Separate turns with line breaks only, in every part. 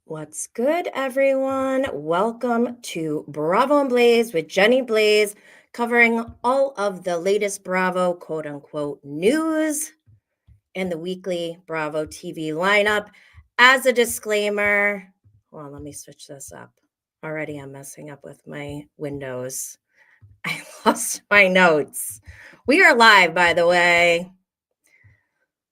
What's good, everyone? Welcome to Bravo and Blaze with Jenny Blaze, covering all of the latest Bravo quote unquote news and the weekly Bravo TV lineup. As a disclaimer, well, let me switch this up. Already I'm messing up with my windows. I lost my notes. We are live, by the way.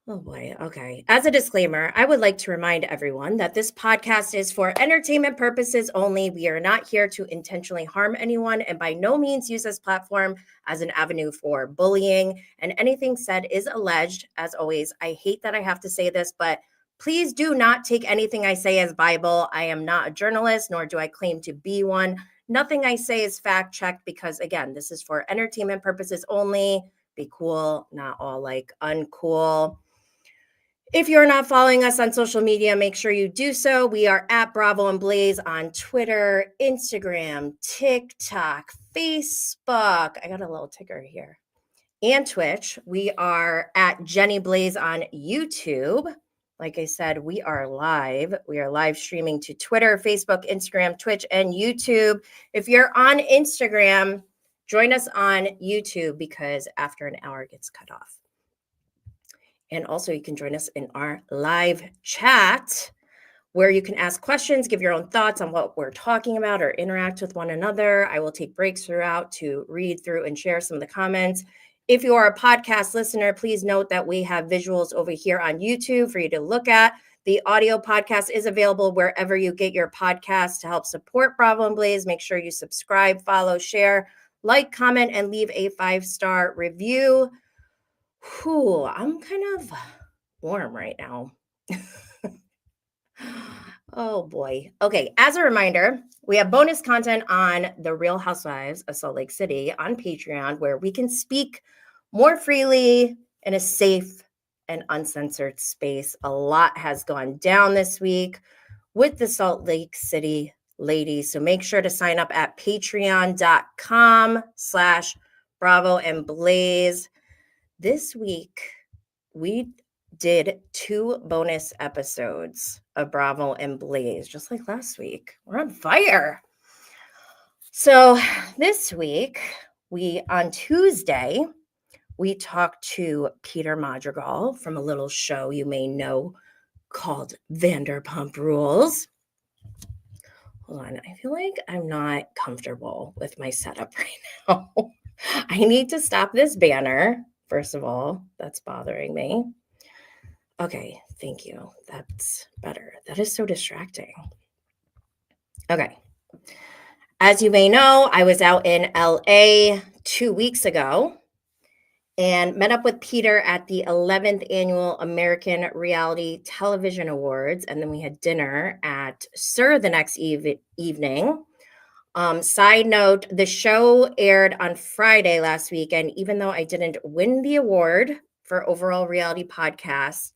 Oh boy. Okay. As a disclaimer, I would like to remind everyone that this podcast is for entertainment purposes only. We are not here to intentionally harm anyone and by no means use this platform as an avenue for bullying. And anything said is alleged. As always, I hate that I have to say this, but please do not take anything I say as Bible. I am not a journalist, nor do I claim to be one. Nothing I say is fact checked because, again, this is for entertainment purposes only. Be cool, not all like uncool. If you're not following us on social media, make sure you do so. We are at Bravo and Blaze on Twitter, Instagram, TikTok, Facebook. I got a little ticker here. And Twitch. We are at Jenny Blaze on YouTube. Like I said, we are live. We are live streaming to Twitter, Facebook, Instagram, Twitch, and YouTube. If you're on Instagram, join us on YouTube because after an hour it gets cut off. And also you can join us in our live chat where you can ask questions, give your own thoughts on what we're talking about or interact with one another. I will take breaks throughout to read through and share some of the comments. If you are a podcast listener, please note that we have visuals over here on YouTube for you to look at. The audio podcast is available wherever you get your podcasts. To help support Bravo and Blaze, make sure you subscribe, follow, share, like, comment, and leave a 5-star review. Whew, I'm kind of warm right now. Oh boy. Okay, as a reminder, we have bonus content on the Real Housewives of Salt Lake City on Patreon where we can speak more freely in a safe and uncensored space. A lot has gone down this week with the Salt Lake City ladies. So make sure to sign up at patreon.com/Bravo and Blaze. This week, we did 2 bonus episodes of Bravo and Blaze, just like last week. We're on fire. So this week, on Tuesday, we talked to Peter Madrigal from a little show you may know called Vanderpump Rules. Hold on, I feel like I'm not comfortable with my setup right now. I need to stop this banner. First of all, that's bothering me. Okay, thank you. That's better. That is so distracting. Okay. As you may know, I was out in LA 2 weeks ago and met up with Peter at the 11th Annual American Reality Television Awards. And then we had dinner at SUR the next evening. Side note, the show aired on Friday last week, and even though I didn't win the award for overall reality podcast,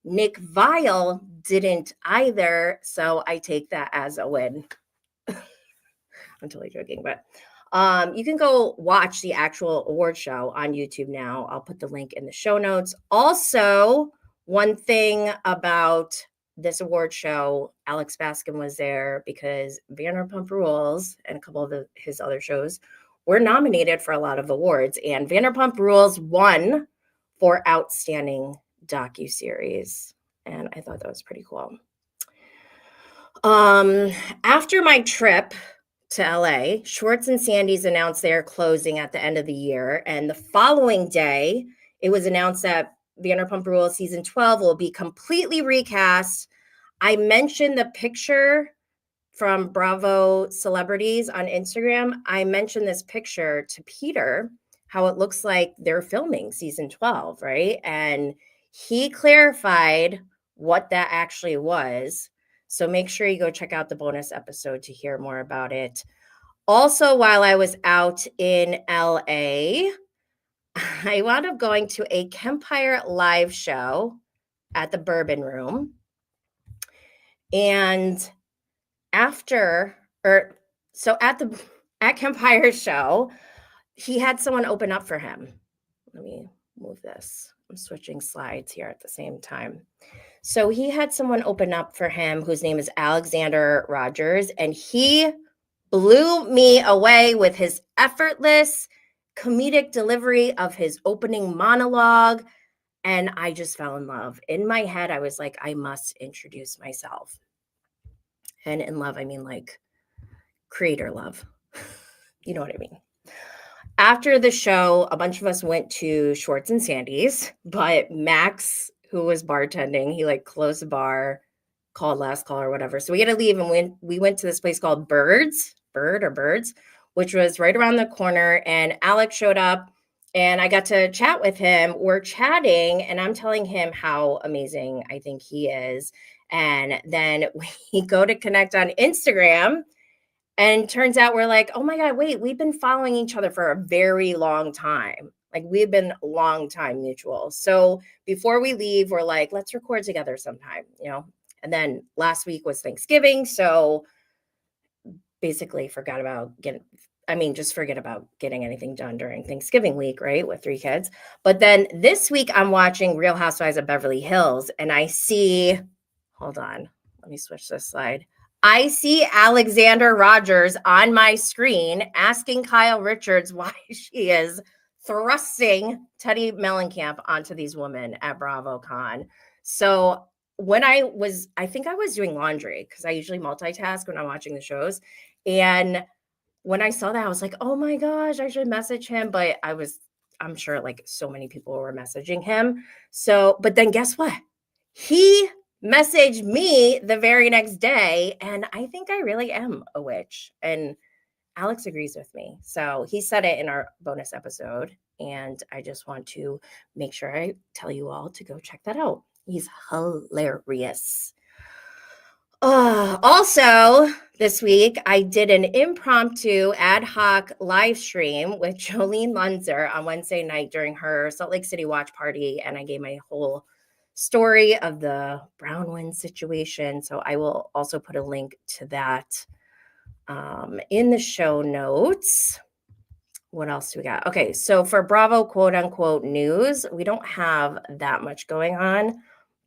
Nick Viall didn't either, so I take that as a win. I'm totally joking, but you can go watch the actual award show on YouTube now. I'll put the link in the show notes. Also, one thing about this award show, Alex Baskin was there because Vanderpump Rules and a couple of his other shows were nominated for a lot of awards. And Vanderpump Rules won for Outstanding Docuseries. And I thought that was pretty cool. After my trip to LA, Schwartz and Sandy's announced they are closing at the end of the year. And the following day, it was announced that Vanderpump Rules season 12 will be completely recast. I mentioned the picture from Bravo celebrities on Instagram. I mentioned this picture to Peter, how it looks like they're filming season 12, right? And he clarified what that actually was. So make sure you go check out the bonus episode to hear more about it. Also, while I was out in LA, I wound up going to a Kempire live show at the Bourbon Room. And at Kempire's show, he had someone open up for him. Let me move this. I'm switching slides here at the same time. So he had someone open up for him whose name is Alexander Rogers, and he blew me away with his effortless comedic delivery of his opening monologue. And I just fell in love. In my head, I was like, I must introduce myself. And in love, I mean like creator love. You know what I mean? After the show, a bunch of us went to Schwartz and Sandy's, but Max, who was bartending, he like closed the bar, called last call or whatever. So we had to leave, and we went to this place called Birds, which was right around the corner. And Alex showed up, and I got to chat with him. We're chatting, and I'm telling him how amazing I think he is. And then we go to connect on Instagram. And turns out we're like, oh my God, wait, we've been following each other for a very long time. Like we've been long time mutual. So before we leave, we're like, let's record together sometime, you know? And then last week was Thanksgiving. So basically forget about getting anything done during Thanksgiving week, right? With 3 kids. But then this week I'm watching Real Housewives of Beverly Hills, and I see, hold on, let me switch this slide. I see Alexander Rogers on my screen asking Kyle Richards why she is thrusting Teddy Mellencamp onto these women at BravoCon. So when I think I was doing laundry, because I usually multitask when I'm watching the shows. And when I saw that, I was like, oh my gosh, I should message him. But I'm sure like so many people were messaging him. So, but then guess what? He messaged me the very next day, and I think I really am a witch. And Alex agrees with me. So he said it in our bonus episode, and I just want to make sure I tell you all to go check that out. He's hilarious. Also, this week, I did an impromptu ad hoc live stream with Jolene Lunzer on Wednesday night during her Salt Lake City watch party, and I gave my whole story of the Brownwind situation. So I will also put a link to that in the show notes. What else do we got? Okay, so for Bravo quote unquote news, we don't have that much going on,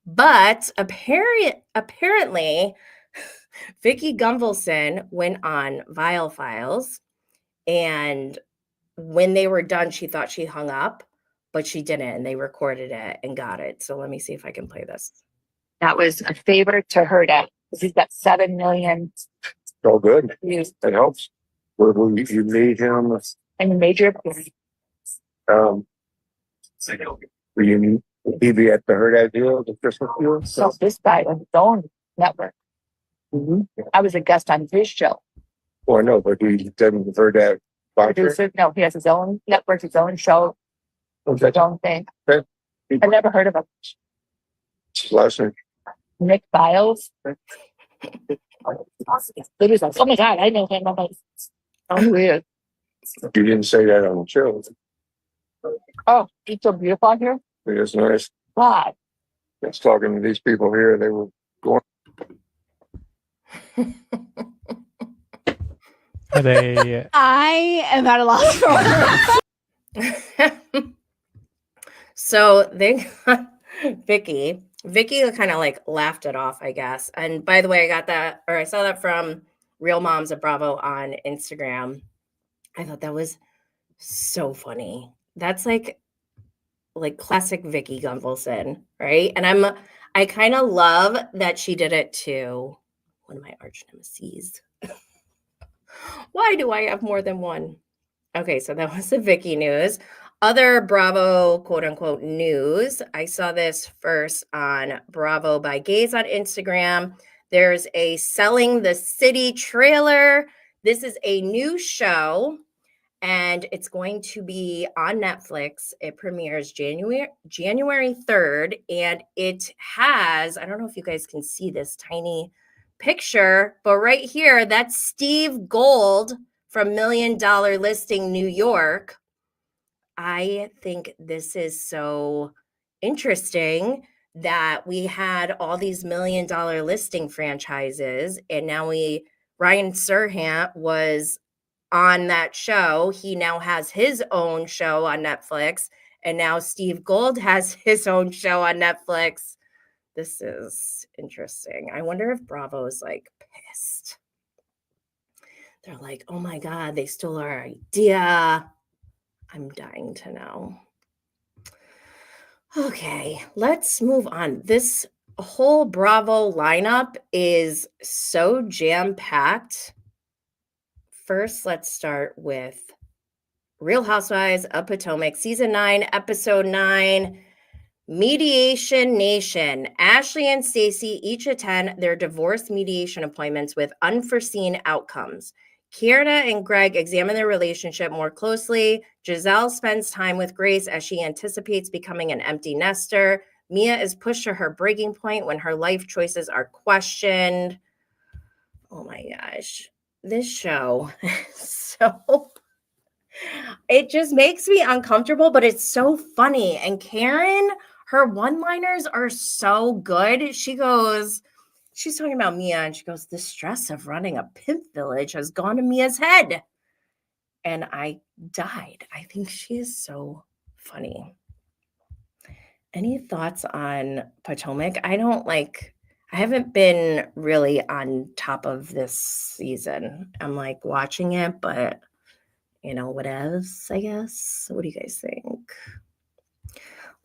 but apparently Vicki Gunvalson went on Vile Files, and when they were done, she thought she hung up, but she didn't, and they recorded it and got it. So let me see if I can play this.
That was a favor to her because he's got 7 million.
Oh, good.
Views.
That helps. Will you meet him?
And a major appearance.
Will he be at the Herd Idea, the Christmas deal?
So this guy on his own network.
Mm-hmm.
I was a guest on his show.
Well, no, but he doesn't Herd that.
No, he has his own network, his own show,
Okay.
his own thing.
Okay.
I never heard of him.
Last name.
Nick Biles. It was like, oh my God, I know him. I'm like, oh, weird.
You didn't say that on the show.
Oh, he's so beautiful out here.
It is nice.
God.
Just talking to these people here, they were going.
I am at a loss for words.
So they got Vicki kind of like laughed it off, I guess. And by the way, I saw that from Real Moms of Bravo on Instagram. I thought that was so funny. That's like classic Vicki Gunvalson, right? And I kind of love that she did it to one of my arch nemesis. Why do I have more than one? Okay, so that was the Vicki news. Other Bravo quote unquote news. I saw this first on Bravo by Gaze on Instagram. There's a Selling the City trailer. This is a new show, and it's going to be on Netflix. It premieres January 3rd, and it has, I don't know if you guys can see this tiny picture, but right here, that's Steve Gold from $1 Million Listing New York. I think this is so interesting that we had all these $1 Million Listing franchises, and now Ryan Serhant was on that show. He now has his own show on Netflix, And now Steve Gold has his own show on Netflix. This is interesting. I wonder if Bravo's like pissed. They're like, oh my God, they stole our idea. I'm dying to know. Okay, let's move on. This whole Bravo lineup is so jam-packed. First, let's start with Real Housewives of Potomac, Season 9, Episode 9, Mediation Nation. Ashley and Stacey each attend their divorce mediation appointments with unforeseen outcomes. Kierna and Greg examine their relationship more closely. Giselle spends time with Grace as she anticipates becoming an empty nester. Mia is pushed to her breaking point when her life choices are questioned. Oh my gosh. This show is so... It just makes me uncomfortable, but it's so funny. And Karen, her one-liners are so good. She's talking about Mia, and she goes, the stress of running a pimp village has gone to Mia's head. And I died. I think she is so funny. Any thoughts on Potomac? I haven't been really on top of this season. I'm like watching it, but what else, I guess? What do you guys think?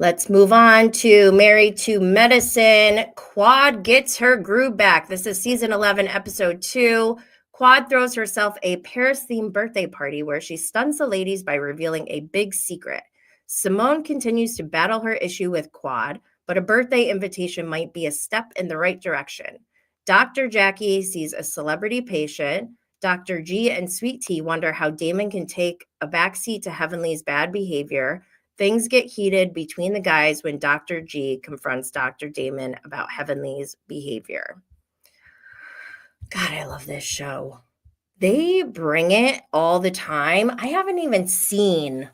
Let's move on to Married to Medicine. Quad gets her groove back. This is season 11, episode 2. Quad throws herself a Paris-themed birthday party where she stuns the ladies by revealing a big secret. Simone continues to battle her issue with Quad, but a birthday invitation might be a step in the right direction. Dr. Jackie sees a celebrity patient. Dr. G and Sweet Tea wonder how Damon can take a backseat to Heavenly's bad behavior. Things get heated between the guys when Dr. G confronts Dr. Damon about Heavenly's behavior. God, I love this show. They bring it all the time. I haven't even seen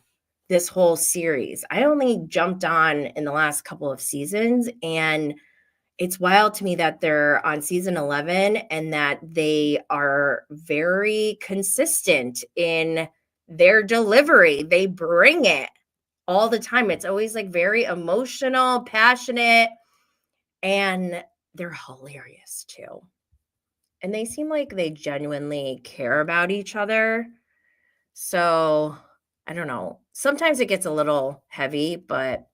this whole series. I only jumped on in the last couple of seasons, and it's wild to me that they're on season 11 and that they are very consistent in their delivery. They bring it all the time. It's always like very emotional, passionate, and they're hilarious too. And they seem like they genuinely care about each other. So I don't know. Sometimes it gets a little heavy, but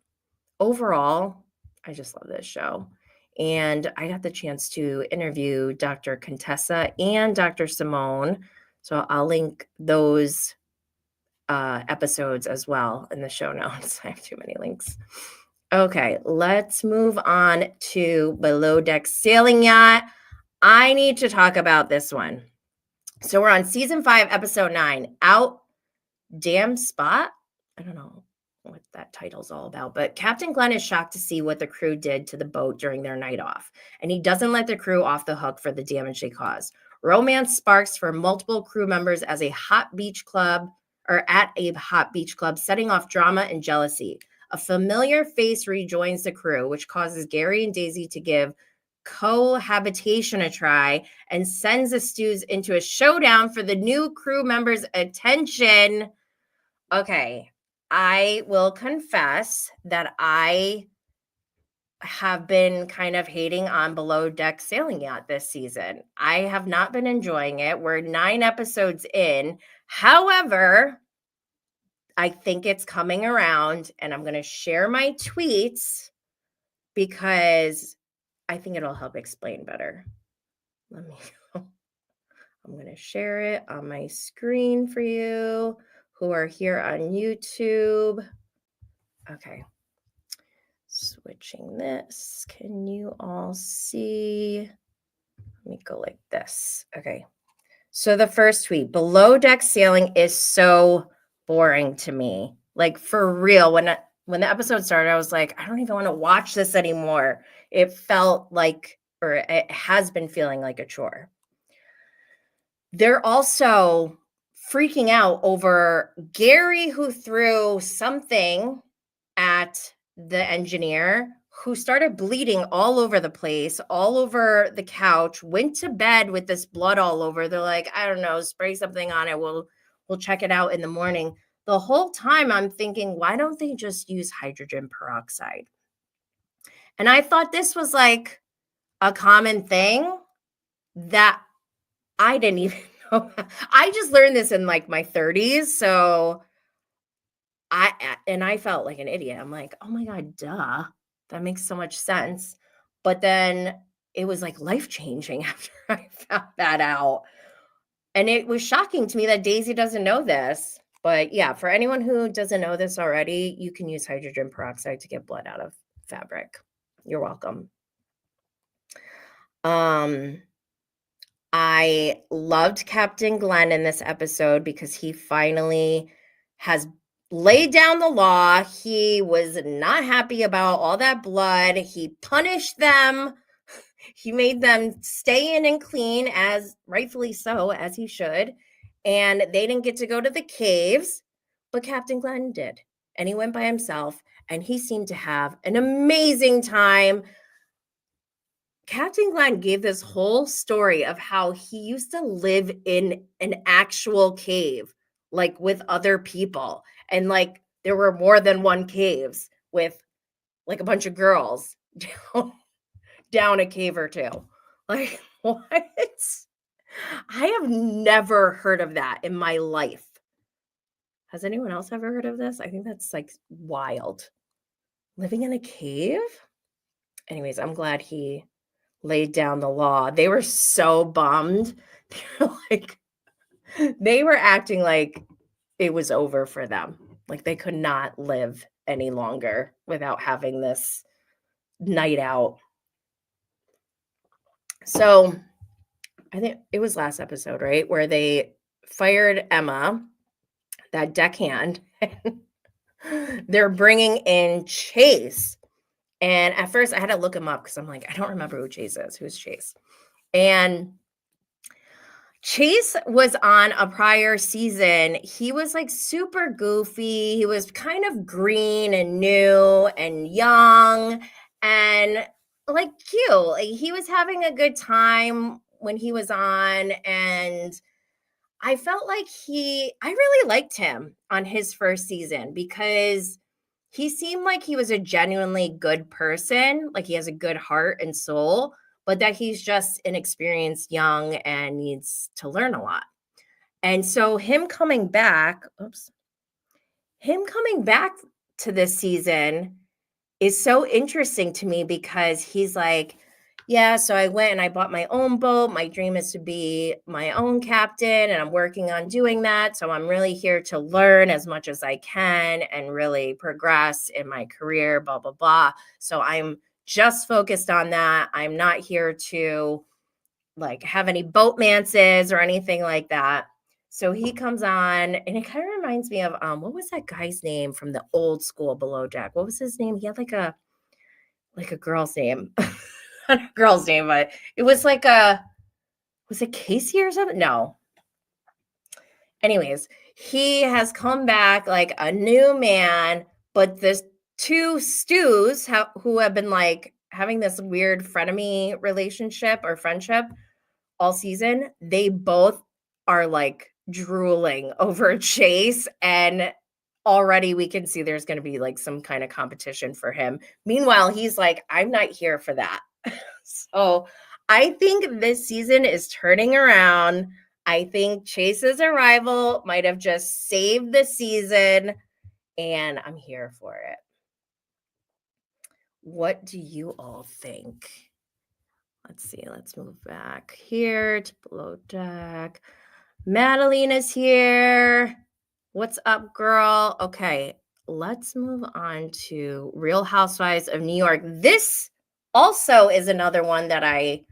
overall, I just love this show. And I got the chance to interview Dr. Contessa and Dr. Simone. So I'll link those episodes as well in the show notes. I have too many links. Okay, let's move on to Below Deck Sailing Yacht. I need to talk about this one. So we're on season 5, episode 9, Out Damn Spot. I don't know what that title's all about, but Captain Glenn is shocked to see what the crew did to the boat during their night off, and he doesn't let the crew off the hook for the damage they caused. Romance sparks for multiple crew members at a hot beach club, setting off drama and jealousy. A familiar face rejoins the crew, which causes Gary and Daisy to give cohabitation a try and sends the stews into a showdown for the new crew members' attention. Okay, I will confess that I have been kind of hating on Below Deck Sailing Yacht this season. I have not been enjoying it. We're 9 episodes in. However, I think it's coming around, and I'm going to share my tweets because I think it'll help explain better. I'm going to share it on my screen for you who are here on YouTube. Okay. Switching this. Can you all see? Let me go like this. Okay. So the first tweet, Below Deck Sailing is so boring to me. Like for real. When the episode started, I was like, I don't even want to watch this anymore. It felt like, or it has been feeling like a chore. They're also freaking out over Gary, who threw something at the engineer, who started bleeding all over the place, all over the couch, went to bed with this blood all over. They're like, I don't know, spray something on it. We'll check it out in the morning. the whole time I'm thinking, why don't they just use hydrogen peroxide? And I thought this was like a common thing that I didn't even know. I just learned this in like my 30s. So I felt like an idiot. I'm like, oh my God, duh. That makes so much sense. But then it was like life-changing after I found that out. And it was shocking to me that Daisy doesn't know this. But yeah, for anyone who doesn't know this already, you can use hydrogen peroxide to get blood out of fabric. You're welcome. I loved Captain Glenn in this episode because he finally has laid down the law. He was not happy about all that blood. He punished them. He made them stay in and clean, as rightfully so, as he should. And they didn't get to go to the caves, but Captain Glenn did. And he went by himself, and he seemed to have an amazing time. Captain Glenn gave this whole story of how he used to live in an actual cave, like with other people. And like there were more than one caves with like a bunch of girls down a cave or two. Like, what? I have never heard of that in my life. Has anyone else ever heard of this? I think that's like wild. Living in a cave? Anyways, I'm glad he laid down the law. They were so bummed. They were acting like it was over for them. Like they could not live any longer without having this night out. So I think it was last episode, right? Where they fired Emma, that deckhand. They're bringing in Chase. And at first I had to look him up because I'm like, I don't remember who Chase is. Who's Chase? And Chase was on a prior season. He was like super goofy. He was kind of green and new and young and like cute. Like, he was having a good time when he was on. And I felt like I really liked him on his first season because he seemed like he was a genuinely good person. Like he has a good heart and soul, but that he's just inexperienced, young, and needs to learn a lot. And so him coming back to this season is so interesting to me because he's like, yeah, so I went and I bought my own boat. My dream is to be my own captain, and I'm working on doing that. So I'm really here to learn as much as I can and really progress in my career, blah, blah, blah. So I'm just focused on that. I'm not here to like have any boatmances or anything like that. So he comes on, and it kind of reminds me of what was that guy's name from the old school Below Deck? What was his name? He had like a girl's name. Not a girl's name, but it was like was it Casey or something? No. Anyways, he has come back like a new man, but the two stews who have been like having this weird frenemy relationship or friendship all season, they both are like drooling over Chase, and already we can see there's going to be like some kind of competition for him. Meanwhile, he's like, I'm not here for that. So I think this season is turning around. I think Chase's arrival might have just saved the season, and I'm here for it. What do you all think? Let's see. Let's move back here to Below Deck. Madeline is here. What's up, girl? Okay, let's move on to Real Housewives of New York. This also is another one that I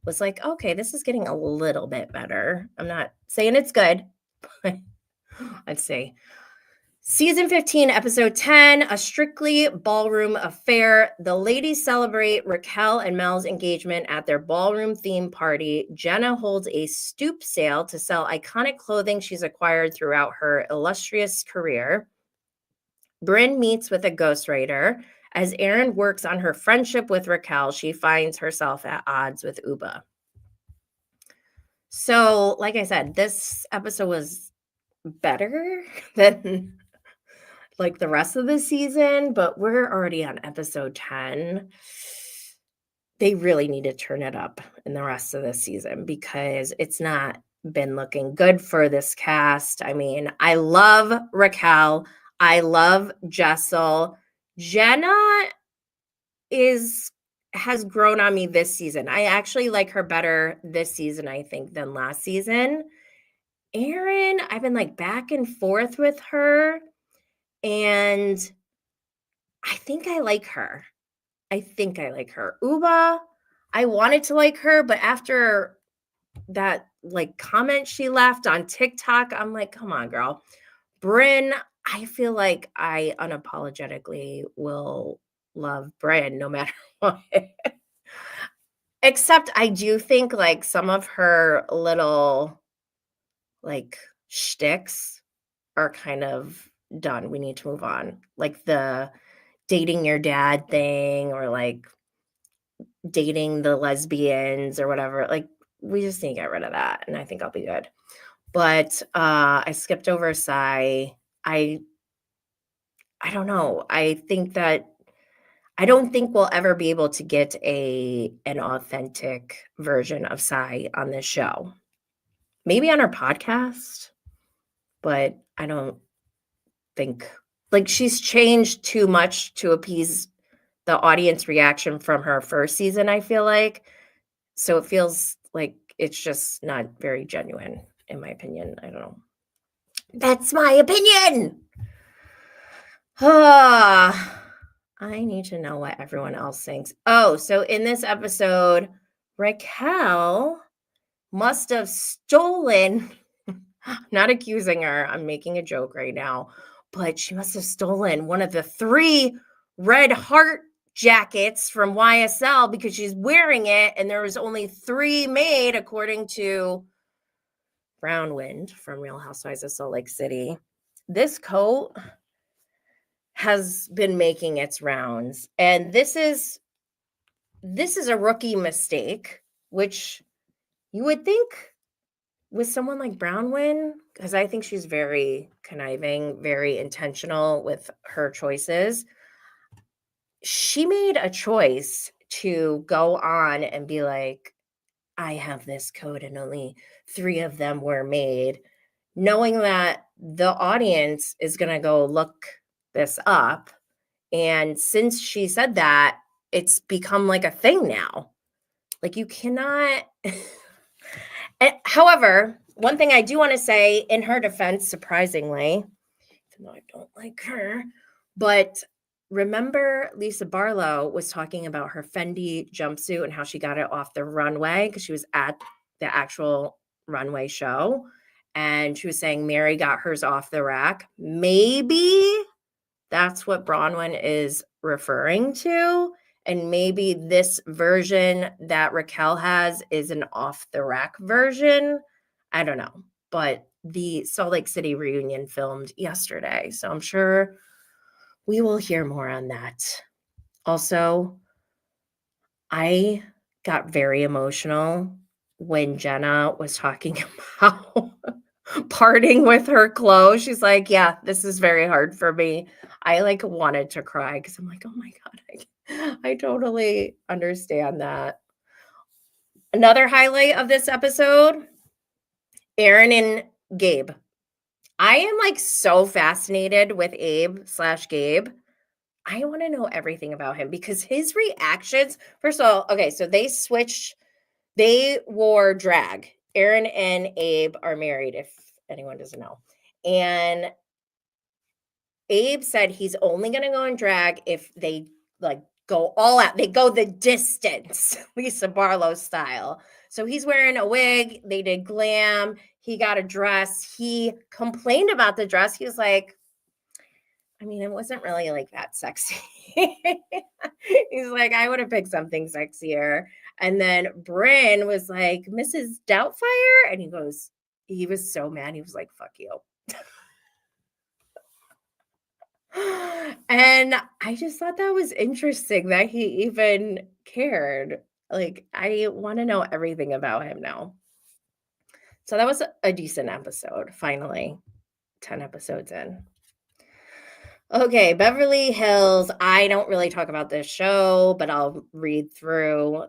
was like, okay, this is getting a little bit better. I'm not saying it's good, but let's see. Season 15, episode 10, A Strictly Ballroom Affair. The ladies celebrate Raquel and Mel's engagement at their ballroom theme party. Jenna holds a stoop sale to sell iconic clothing she's acquired throughout her illustrious career. Brynn meets with a ghostwriter. As Erin works on her friendship with Raquel, she finds herself at odds with Uba. So, like I said, this episode was better than like the rest of the season, but we're already on episode 10. They really need to turn it up in the rest of the season because it's not been looking good for this cast. I mean, I love Raquel. I love Jessel. Jenna has grown on me this season. I actually like her better this season, I think, than last season. Erin, I've been like back and forth with her, and I think I like her. Uba, I wanted to like her, but after that like comment she left on TikTok, I'm like, come on, girl. Brynn, I feel like I unapologetically will love Brynn no matter what. Except I do think like some of her little like shticks are kind of done. We need to move on. Like the dating your dad thing or like dating the lesbians or whatever. Like we just need to get rid of that. And I think I'll be good. But I skipped over Sai. I don't know. I don't think we'll ever be able to get an authentic version of Sai on this show. Maybe on our podcast, but I don't think like she's changed too much to appease the audience reaction from her first season, I feel like. So it feels like it's just not very genuine, in my opinion. I don't know. That's my opinion. I need to know what everyone else thinks. Oh, so in this episode, Raquel must have stolen, not accusing her, I'm making a joke right now, but she must have stolen one of the 3 red heart jackets from YSL because she's wearing it, and there was only 3 made according to Brownwind from Real Housewives of Salt Lake City. This coat has been making its rounds, and this is a rookie mistake, which you would think with someone like Brownwind, because I think she's very conniving, very intentional with her choices. She made a choice to go on and be like, I have this coat and only 3 of them were made, knowing that the audience is going to go look this up. And since she said that, it's become like a thing now. Like you cannot. However, one thing I do want to say in her defense, surprisingly, even though I don't like her, but remember Lisa Barlow was talking about her Fendi jumpsuit and how she got it off the runway because she was at the actual runway show. And she was saying Mary got hers off the rack. Maybe that's what Bronwyn is referring to. And maybe this version that Raquel has is an off-the-rack version. I don't know. But the Salt Lake City reunion filmed yesterday. So I'm sure we will hear more on that. Also, I got very emotional when Jenna was talking about parting with her clothes. She's like, yeah, this is very hard for me. I like wanted to cry because I'm like, oh my God, I totally understand that. Another highlight of this episode, Aaron and Gabe. I am like so fascinated with Abe/Gabe. I want to know everything about him because his reactions, first of all, okay, so they wore drag. Aaron and Abe are married, if anyone doesn't know. And Abe said he's only going to go in drag if they like go all out. They go the distance, Lisa Barlow style. So he's wearing a wig. They did glam. He got a dress. He complained about the dress. He was like, I mean, it wasn't really like that sexy. He's like, I would have picked something sexier. And then Brynn was like, Mrs. Doubtfire? And he was so mad. He was like, fuck you. And I just thought that was interesting that he even cared. Like, I want to know everything about him now. So that was a decent episode, finally. 10 episodes in. Okay, Beverly Hills. I don't really talk about this show, but I'll read through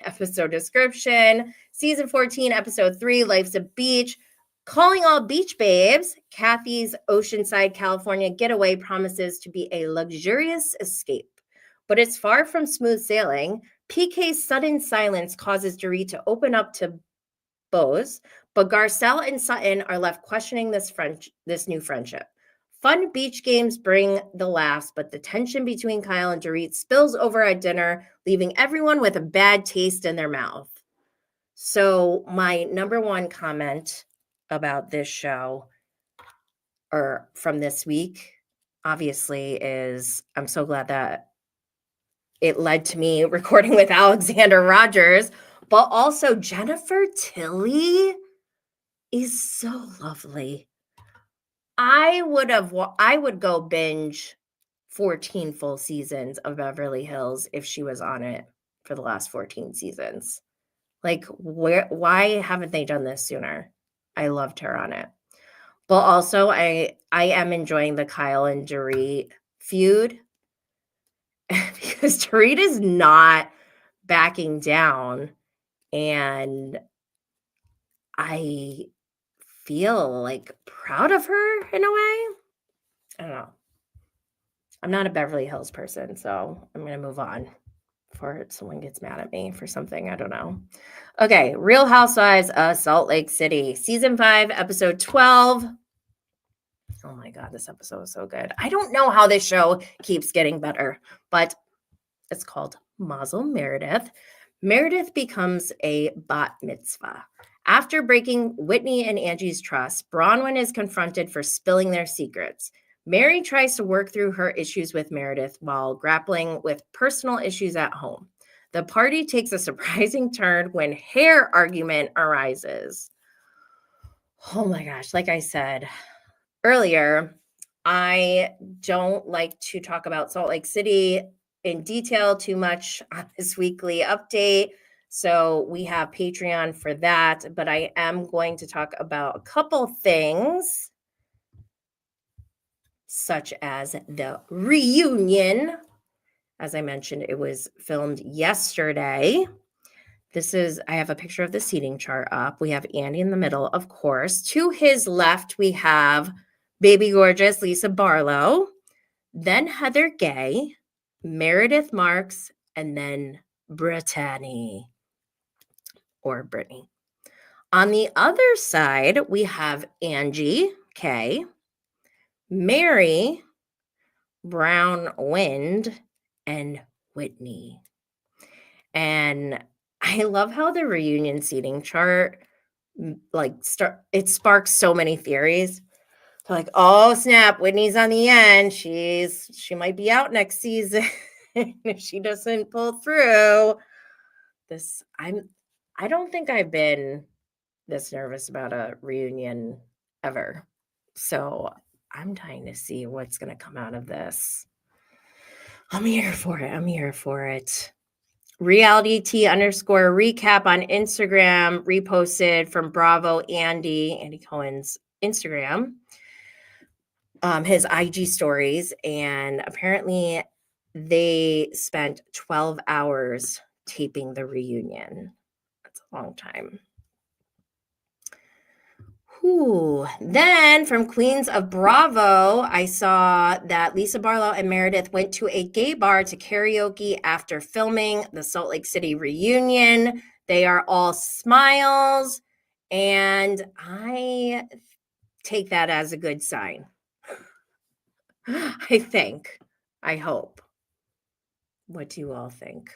episode description. Season 14, episode 3, Life's a Beach. Calling all beach babes, Kathy's Oceanside, California getaway promises to be a luxurious escape. But it's far from smooth sailing. PK's sudden silence causes Dorit to open up to Bose, but Garcelle and Sutton are left questioning this new friendship. Fun beach games bring the laughs, but the tension between Kyle and Dorit spills over at dinner, leaving everyone with a bad taste in their mouth. So my number one comment about this show, or from this week, obviously, is I'm so glad that it led to me recording with Alexander Rogers, but also Jennifer Tilly is so lovely. I would go binge 14 full seasons of Beverly Hills if she was on it for the last 14 seasons. Like, why haven't they done this sooner? I loved her on it. But also, I am enjoying the Kyle and Dorit feud because Dorit is not backing down, and I feel like proud of her in a way. I don't know. I'm not a Beverly Hills person, so I'm going to move on before someone gets mad at me for something. I don't know. Okay, Real Housewives of Salt Lake City, season 5, episode 12. Oh my God, this episode is so good. I don't know how this show keeps getting better, but it's called Mazel Meredith. Meredith becomes a bat mitzvah. After breaking Whitney and Angie's trust, Bronwyn is confronted for spilling their secrets. Mary tries to work through her issues with Meredith while grappling with personal issues at home. The party takes a surprising turn when hair argument arises. Oh my gosh, like I said earlier, I don't like to talk about Salt Lake City in detail too much on this weekly update. So we have Patreon for that, but I am going to talk about a couple things, such as the reunion. As I mentioned, it was filmed yesterday. I have a picture of the seating chart up. We have Andy in the middle, of course. To his left, we have baby gorgeous Lisa Barlow, then Heather Gaye, Meredith Marks, and then Brittany. Or Brittany. On the other side, we have Angie, Kay, Mary, Brown Wind, and Whitney. And I love how the reunion seating chart, it sparks so many theories. Like, oh snap, Whitney's on the end. She might be out next season if she doesn't pull through. I don't think I've been this nervous about a reunion ever. So I'm dying to see what's going to come out of this. I'm here for it. Reality_recap on Instagram, reposted from Bravo Andy Cohen's Instagram, his IG stories. And apparently they spent 12 hours taping the reunion. That's a long time. Then from Queens of Bravo, I saw that Lisa Barlow and Meredith went to a gay bar to karaoke after filming the Salt Lake City reunion. They are all smiles, and I take that as a good sign. I hope. What do you all think?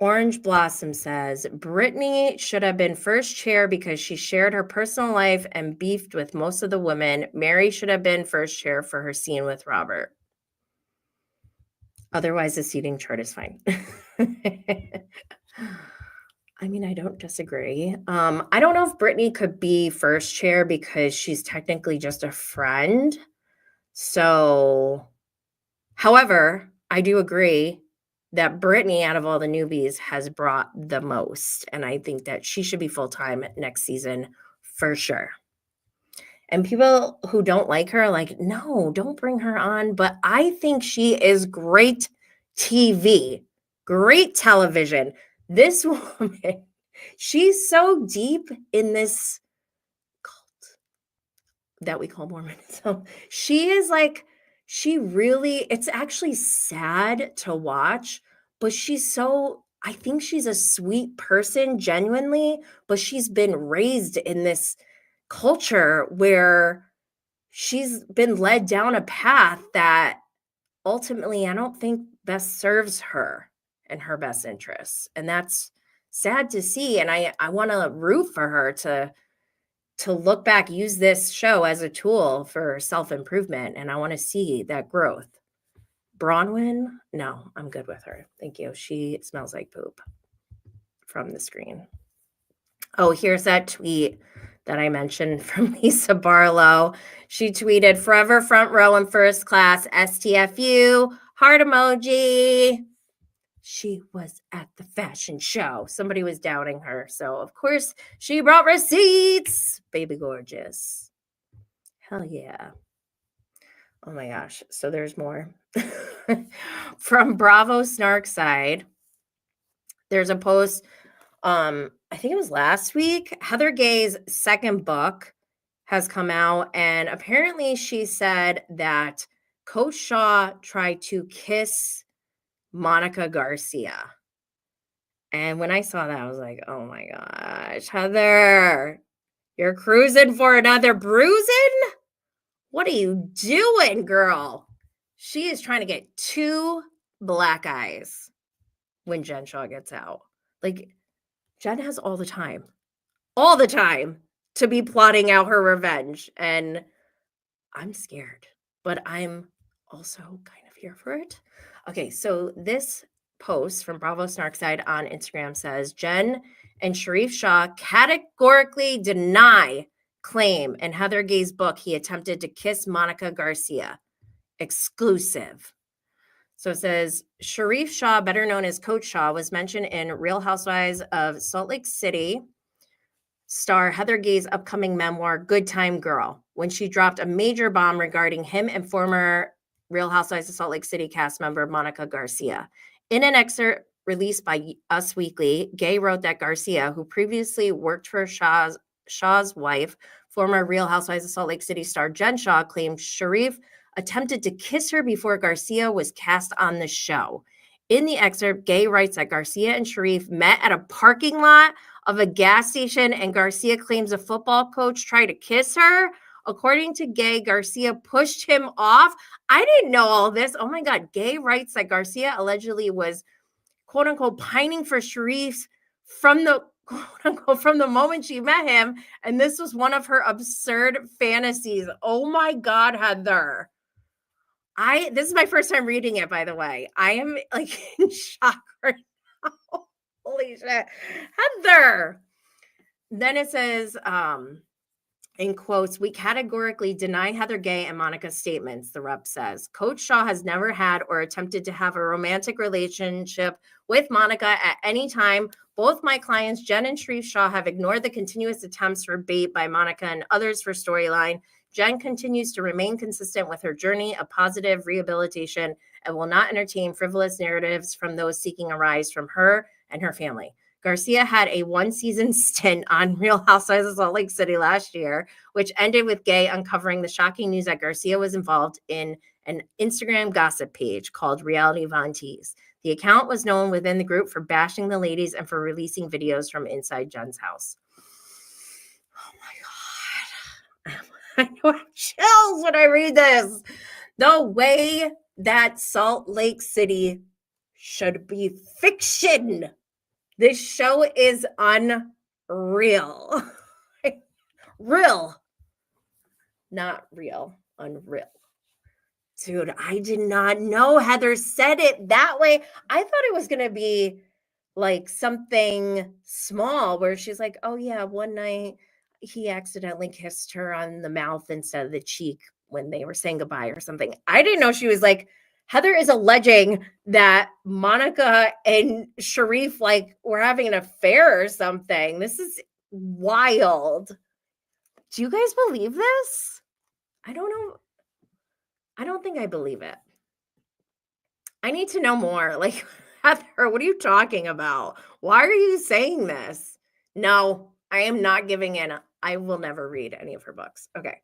Orange Blossom says, Brittany should have been first chair because she shared her personal life and beefed with most of the women. Mary should have been first chair for her scene with Robert. Otherwise, the seating chart is fine. I mean, I don't disagree. I don't know if Brittany could be first chair because she's technically just a friend. So, however, I do agree that Brittany, out of all the newbies, has brought the most. And I think that she should be full-time next season for sure. And people who don't like her are like, no, don't bring her on. But I think she is great TV, great television. This woman, she's so deep in this cult that we call Mormonism. She is like, she really, it's actually sad to watch, but she's so, I think she's a sweet person, genuinely, but she's been raised in this culture where she's been led down a path that ultimately I don't think best serves her and her best interests. And that's sad to see. And I want to root for her to look back, use this show as a tool for self-improvement. And I want to see that growth. Bronwyn, no, I'm good with her. Thank you. She smells like poop from the screen. Oh, here's that tweet that I mentioned from Lisa Barlow. She tweeted, forever front row and first class, STFU, heart emoji. She was at the fashion show. Somebody was doubting her. So, of course, she brought receipts. Baby gorgeous. Hell yeah. Oh my gosh. So there's more. From Bravo Snark side, there's a post. I think it was last week. Heather Gay's second book has come out, and apparently she said that Coach Shah tried to kiss Monica Garcia. And when I saw that, I was like, oh my gosh, Heather, you're cruising for another bruising? What are you doing, girl? She is trying to get 2 black eyes when Jen Shah gets out. Like, Jen has all the time to be plotting out her revenge. And I'm scared, but I'm also kind of here for it. Okay, so this post from Bravo Snarkside on Instagram says, Jen and Sharif Shah categorically deny claim in Heather Gay's book he attempted to kiss Monica Garcia. Exclusive. So it says, Sharif Shah, better known as Coach Shah, was mentioned in Real Housewives of Salt Lake City star Heather Gay's upcoming memoir, Good Time Girl, when she dropped a major bomb regarding him and former Real Housewives of Salt Lake City cast member Monica Garcia. In an excerpt released by Us Weekly, Gaye wrote that Garcia, who previously worked for Shah's wife, former Real Housewives of Salt Lake City star Jen Shah, claimed Sharif attempted to kiss her before Garcia was cast on the show. In the excerpt, Gaye writes that Garcia and Sharif met at a parking lot of a gas station, and Garcia claims a football coach tried to kiss her. According to Gaye, Garcia pushed him off. I didn't know all this. Oh my God. Gaye writes that Garcia allegedly was, quote unquote, pining for Sharif from the, quote unquote, from the moment she met him. And this was one of her absurd fantasies. Oh my God, Heather. This is my first time reading it, by the way. I am like in shock right now. Holy shit. Heather. Then it says, in quotes, we categorically deny Heather Gaye and Monica's statements, the rep says. Coach Shah has never had or attempted to have a romantic relationship with Monica at any time. Both my clients, Jen and Sharif Shah, have ignored the continuous attempts for bait by Monica and others for storyline. Jen continues to remain consistent with her journey of positive rehabilitation and will not entertain frivolous narratives from those seeking a rise from her and her family. Garcia had a 1-season stint on Real Housewives of Salt Lake City last year, which ended with Gaye uncovering the shocking news that Garcia was involved in an Instagram gossip page called Reality Von Tease. The account was known within the group for bashing the ladies and for releasing videos from inside Jen's house. Oh my God. I know I have chills when I read this. The way that Salt Lake City should be fiction. This show is unreal. Real. Not real. Unreal. Dude, I did not know Heather said it that way. I thought it was going to be like something small where she's like, oh yeah, one night he accidentally kissed her on the mouth instead of the cheek when they were saying goodbye or something. I didn't know she was like, Heather is alleging that Monica and Sharif like were having an affair or something. This is wild. Do you guys believe this? I don't know. I don't think I believe it. I need to know more. Like, Heather, what are you talking about? Why are you saying this? No, I am not giving in. I will never read any of her books. Okay.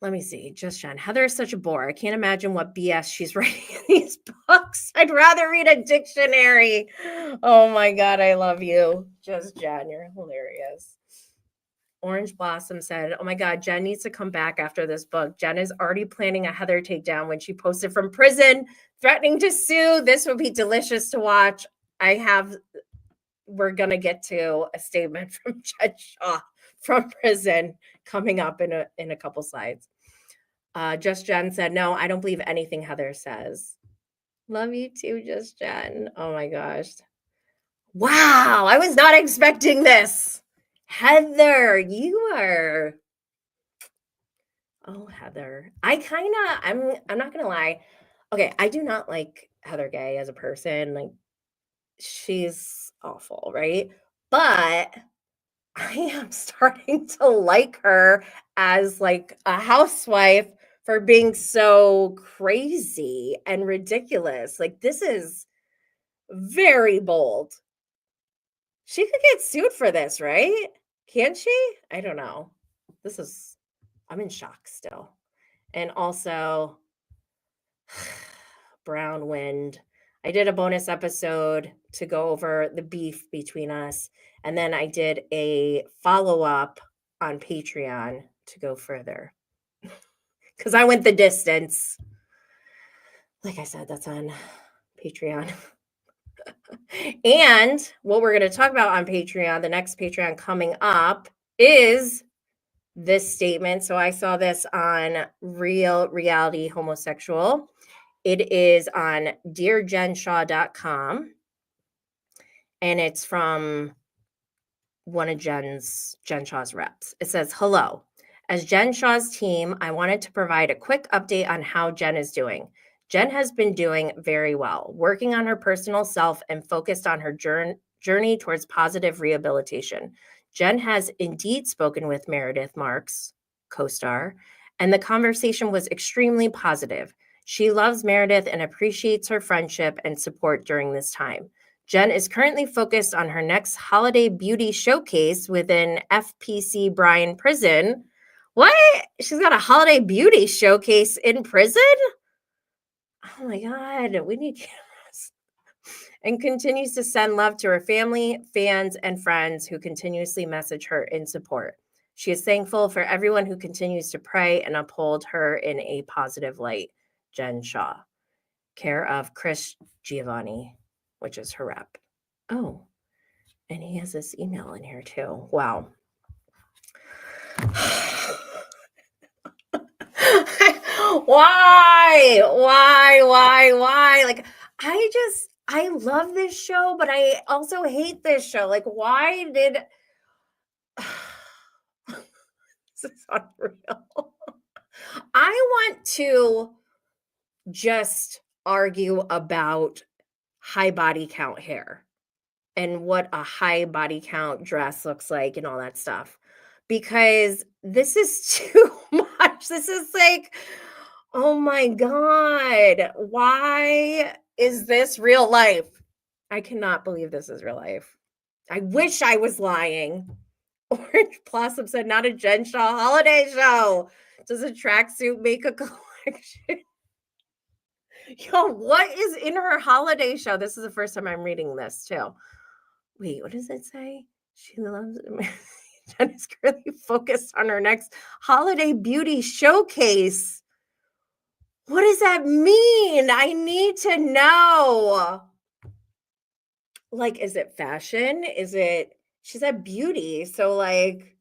Let me see. Just Jen. Heather is such a bore. I can't imagine what BS she's writing in these books. I'd rather read a dictionary. Oh my God, I love you. Just Jen, you're hilarious. Orange Blossom said, oh my God, Jen needs to come back after this book. Jen is already planning a Heather takedown when she posted from prison, threatening to sue. This would be delicious to watch. We're going to get to a statement from Judge Shah from prison coming up in a couple slides. Just Jen said, no, I don't believe anything Heather says. Love you too, Just Jen. Oh my gosh. Wow, I was not expecting this. Heather, you are. Oh, Heather. I'm not gonna lie. Okay, I do not like Heather Gaye as a person. Like, she's awful, right? But I am starting to like her as like a housewife for being so crazy and ridiculous. Like, this is very bold. She could get sued for this, right? Can she? I don't know. I'm in shock still. And also, Brown Wind. I did a bonus episode to go over the beef between us. And then I did a follow-up on Patreon to go further. Because I went the distance. Like I said, that's on Patreon. And what we're going to talk about on Patreon, the next Patreon coming up, is this statement. So I saw this on Real Reality Homosexual. It is on dearjenshaw.com. And it's from one of Jen Shah's reps. It says, hello. As Jen Shah's team, I wanted to provide a quick update on how Jen is doing. Jen has been doing very well, working on her personal self and focused on her journey towards positive rehabilitation. Jen has indeed spoken with Meredith Marks, co-star, and the conversation was extremely positive. She loves Meredith and appreciates her friendship and support during this time. Jen is currently focused on her next holiday beauty showcase within FPC Bryan Prison. What? She's got a holiday beauty showcase in prison? Oh my God, we need cameras. And continues to send love to her family, fans, and friends who continuously message her in support. She is thankful for everyone who continues to pray and uphold her in a positive light. Jen Shah, care of Chris Giovanni, which is her rep. Oh, and he has this email in here too. Wow. Why? Like, I love this show, but I also hate this show. Like, why did this is unreal. I want to just argue about high body count hair and what a high body count dress looks like and all that stuff, because this is too much. This is like, oh my God, why is this real life? I cannot believe this is real life. I wish I was lying. Orange Blossom said, not a Jen Shah holiday show. Does a tracksuit make a collection? Yo, what is in her holiday show? This is the first time I'm reading this too. Wait, what does it say? She loves it. Jen is currently focused on her next holiday beauty showcase. What does that mean? I need to know. Like, is it fashion? She said beauty. So like,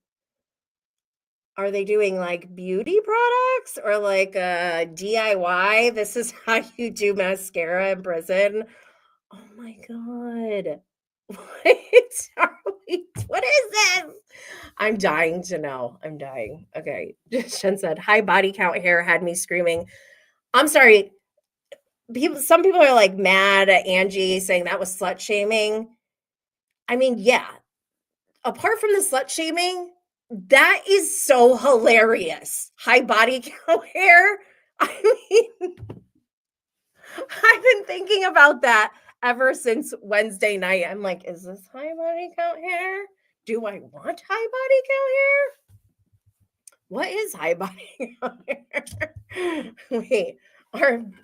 are they doing like beauty products or like a DIY? This is how you do mascara in prison. Oh my God. What is this? I'm dying to know. I'm dying. Okay. Jen said, high body count hair had me screaming. I'm sorry. Some people are like mad at Angie saying that was slut shaming. I mean, yeah. Apart from the slut shaming, That is so hilarious. High body count hair. I mean, I've been thinking about that ever since Wednesday night. I'm like, is this high body count hair? Do I want high body count hair? What is high body count hair? Wait,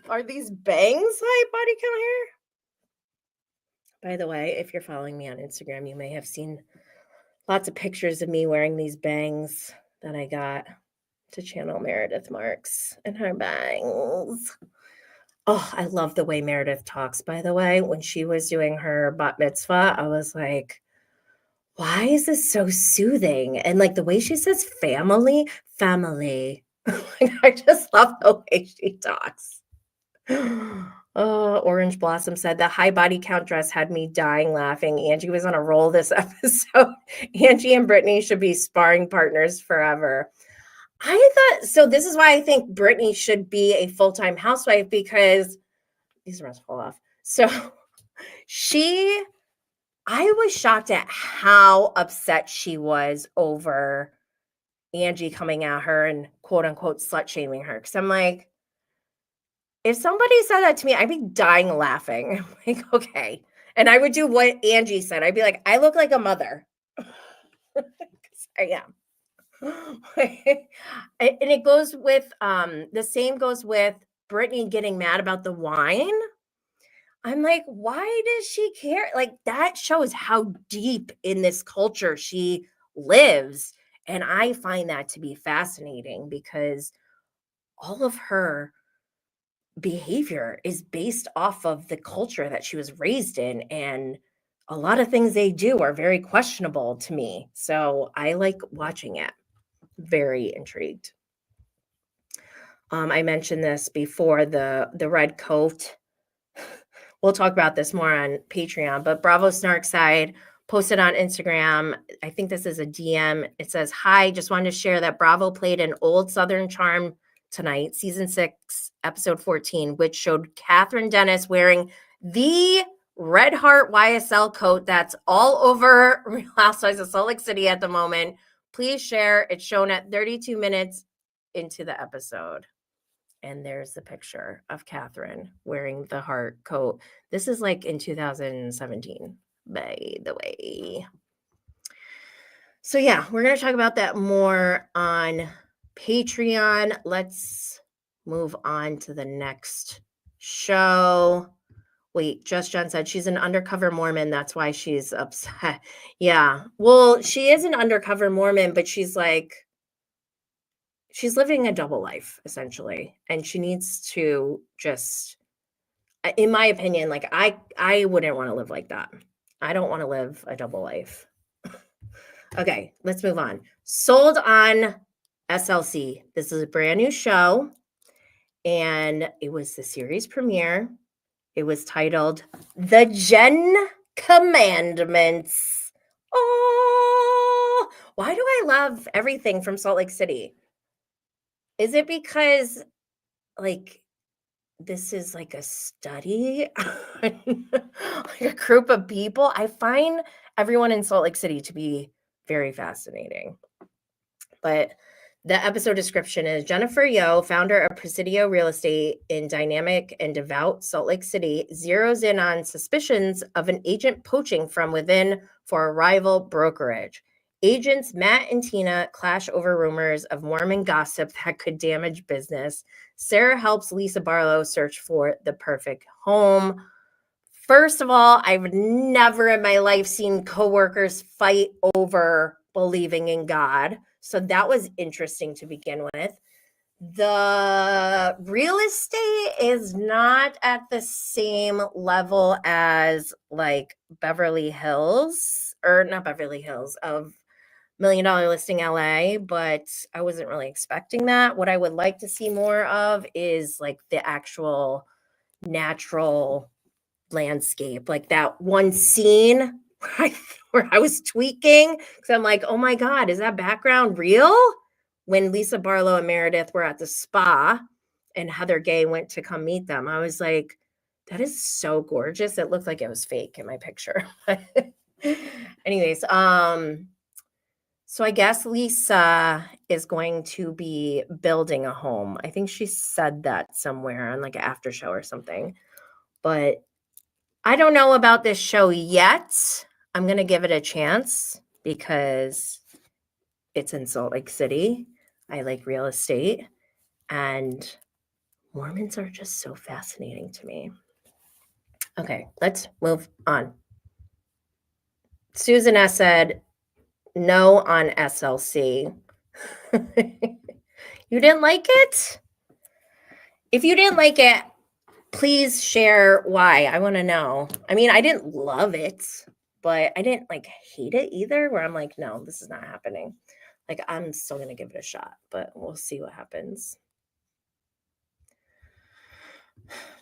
are these bangs high body count hair? By the way, if you're following me on Instagram, you may have seen lots of pictures of me wearing these bangs that I got to channel Meredith Marks and her bangs. Oh, I love the way Meredith talks, by the way. When she was doing her bat mitzvah, I was like, why is this so soothing? And like the way she says family. Like, I just love the way she talks. Orange Blossom said the high body count dress had me dying laughing. Angie was on a roll this episode. Angie and Brittany should be sparring partners forever. I thought so. This is why I think Brittany should be a full-time housewife, because these must fall off. So I was shocked at how upset she was over Angie coming at her and quote unquote slut shaming her. Because I'm like, if somebody said that to me, I'd be dying laughing. I'm like, okay. And I would do what Angie said. I'd be like, I look like a mother. I am. And it goes with, the same goes with Brittany getting mad about the wine. I'm like, why does she care? Like, that shows how deep in this culture she lives. And I find that to be fascinating because all of her behavior is based off of the culture that she was raised in, and a lot of things they do are very questionable to me, so I like watching it. Very intrigued. I mentioned this before, the red coat. We'll talk about this more on Patreon, but Bravo Snark Side posted on Instagram, I think this is a DM. It says, hi, just wanted to share that Bravo played an old Southern charm tonight, season 6, episode 14, which showed Catherine Dennis wearing the Red Heart YSL coat that's all over Real Housewives of Salt Lake City at the moment. Please share. It's shown at 32 minutes into the episode. And there's the picture of Catherine wearing the heart coat. This is like in 2017, by the way. So yeah, we're going to talk about that more on Patreon. Let's move on to the next show. Wait, Just Jen said she's an undercover Mormon. That's why she's upset. Yeah. Well, she is an undercover Mormon, but she's living a double life, essentially. And she needs to just, in my opinion, like I wouldn't want to live like that. I don't want to live a double life. Okay, let's move on. Sold on SLC. This is a brand new show, and it was the series premiere. It was titled The Jen Commandments. Oh, why do I love everything from Salt Lake City? Is it because, like, this is like a study on like a group of people? I find everyone in Salt Lake City to be very fascinating. But the episode description is Jennifer Yo, founder of Presidio Real Estate in dynamic and devout Salt Lake City, zeroes in on suspicions of an agent poaching from within for a rival brokerage. Agents Matt and Tina clash over rumors of Mormon gossip that could damage business. Sarah helps Lisa Barlow search for the perfect home. First of all, I've never in my life seen coworkers fight over believing in God. So that was interesting to begin with. The real estate is not at the same level as like Beverly Hills, or not Beverly Hills, of $1 Million Listing LA, but I wasn't really expecting that. What I would like to see more of is like the actual natural landscape, like that one scene where I was tweaking because I'm like, oh my God, is that background real? When Lisa Barlow and Meredith were at the spa and Heather Gaye went to come meet them, I was like, that is so gorgeous. It looked like it was fake in my picture. Anyways, So I guess Lisa is going to be building a home. I think she said that somewhere on like an after show or something. But I don't know about this show yet. I'm going to give it a chance because it's in Salt Lake City. I like real estate. And Mormons are just so fascinating to me. Okay, let's move on. Susan S. said, no on SLC. You didn't like it? If you didn't like it, please share why. I want to know. I mean, I didn't love it, but I didn't like hate it either, where I'm like, no, this is not happening. Like, I'm still going to give it a shot, but we'll see what happens.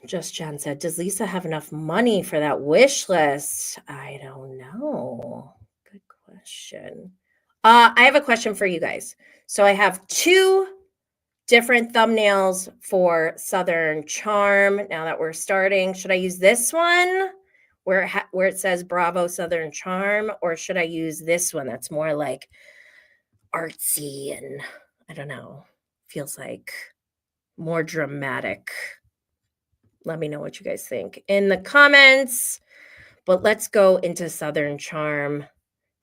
Just Jen said, does Lisa have enough money for that wish list? I don't know. Good question. I have a question for you guys. So I have 2 different thumbnails for Southern Charm. Now that we're starting, should I use this one where it says Bravo Southern Charm, or should I use this one that's more like artsy and I don't know, feels like more dramatic? Let me know what you guys think in the comments. But let's go into Southern Charm.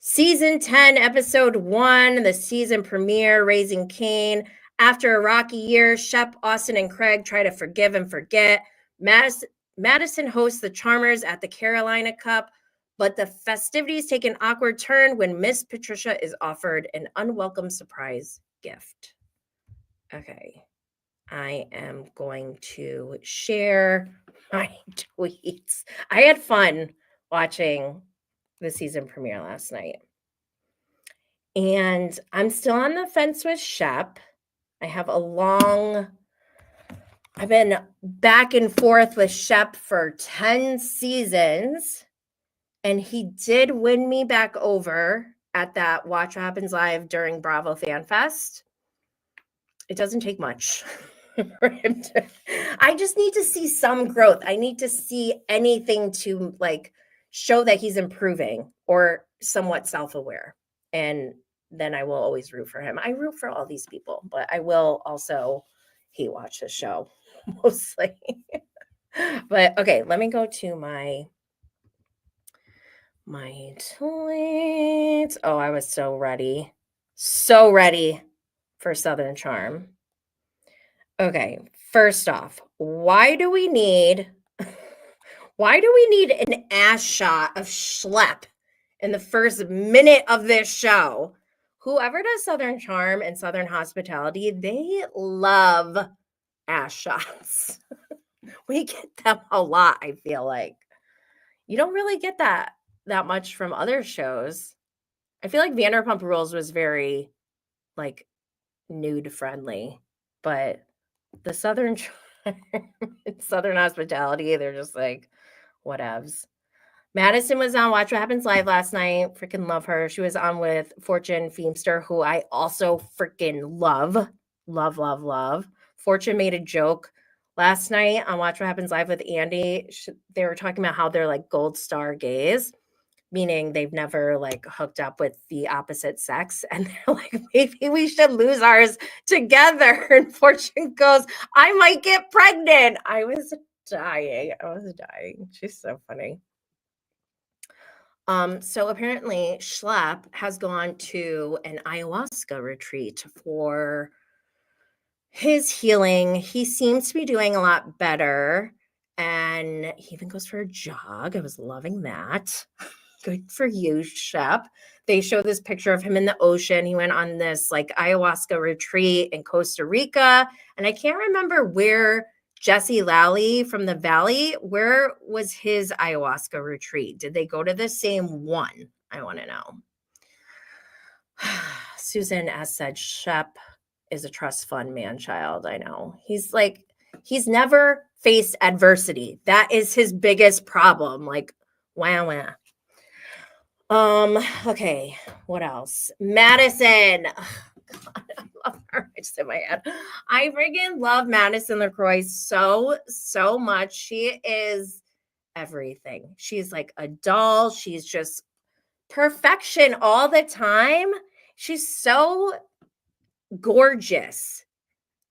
Season 10, episode 1, the season premiere, Raising Cain. After a rocky year, Shep, Austin, and Craig try to forgive and forget. Madison hosts the Charmers at the Carolina Cup, but the festivities take an awkward turn when Miss Patricia is offered an unwelcome surprise gift. Okay. I am going to share my tweets. I had fun watching the season premiere last night. And I'm still on the fence with Shep. I've been back and forth with Shep for 10 seasons. And he did win me back over at that Watch What Happens Live during Bravo Fan Fest. It doesn't take much. I just need to see some growth. I need to see anything to like show that he's improving or somewhat self-aware. And then I will always root for him. I root for all these people, but I will also hate watch the show mostly. But okay, let me go to my tweets. Oh, I was so ready for Southern Charm. Okay, first off, why do we need an ass shot of Schlep in the first minute of this show? Whoever does Southern Charm and Southern Hospitality, they love ass shots. We get them a lot, I feel like. You don't really get that much from other shows. I feel like Vanderpump Rules was very like nude friendly, but the Southern Hospitality, they're just like whatevs. Madison was on Watch What Happens Live last night. Freaking love her. She was on with Fortune Feimster, who I also freaking love. Fortune made a joke last night on Watch What Happens Live with Andy. They were talking about how they're like gold star gays, meaning they've never like hooked up with the opposite sex. And they're like, maybe we should lose ours together. And Fortune goes, I might get pregnant. I was dying. She's so funny. So apparently Schlep has gone to an ayahuasca retreat for his healing. He seems to be doing a lot better. And he even goes for a jog. I was loving that. Good for you, Shep. They show this picture of him in the ocean. He went on this like ayahuasca retreat in Costa Rica. And I can't remember where Jesse Lally from the Valley, where was his ayahuasca retreat? Did they go to the same one? I want to know. Susan S. said, Shep is a trust fund man-child. I know. He's never faced adversity. That is his biggest problem. Like, wow. Okay, what else? Madison. Oh, God, I love her. I just hit my head. I freaking love Madison LaCroix so much. She is everything. She's like a doll. She's just perfection all the time. she's so gorgeous.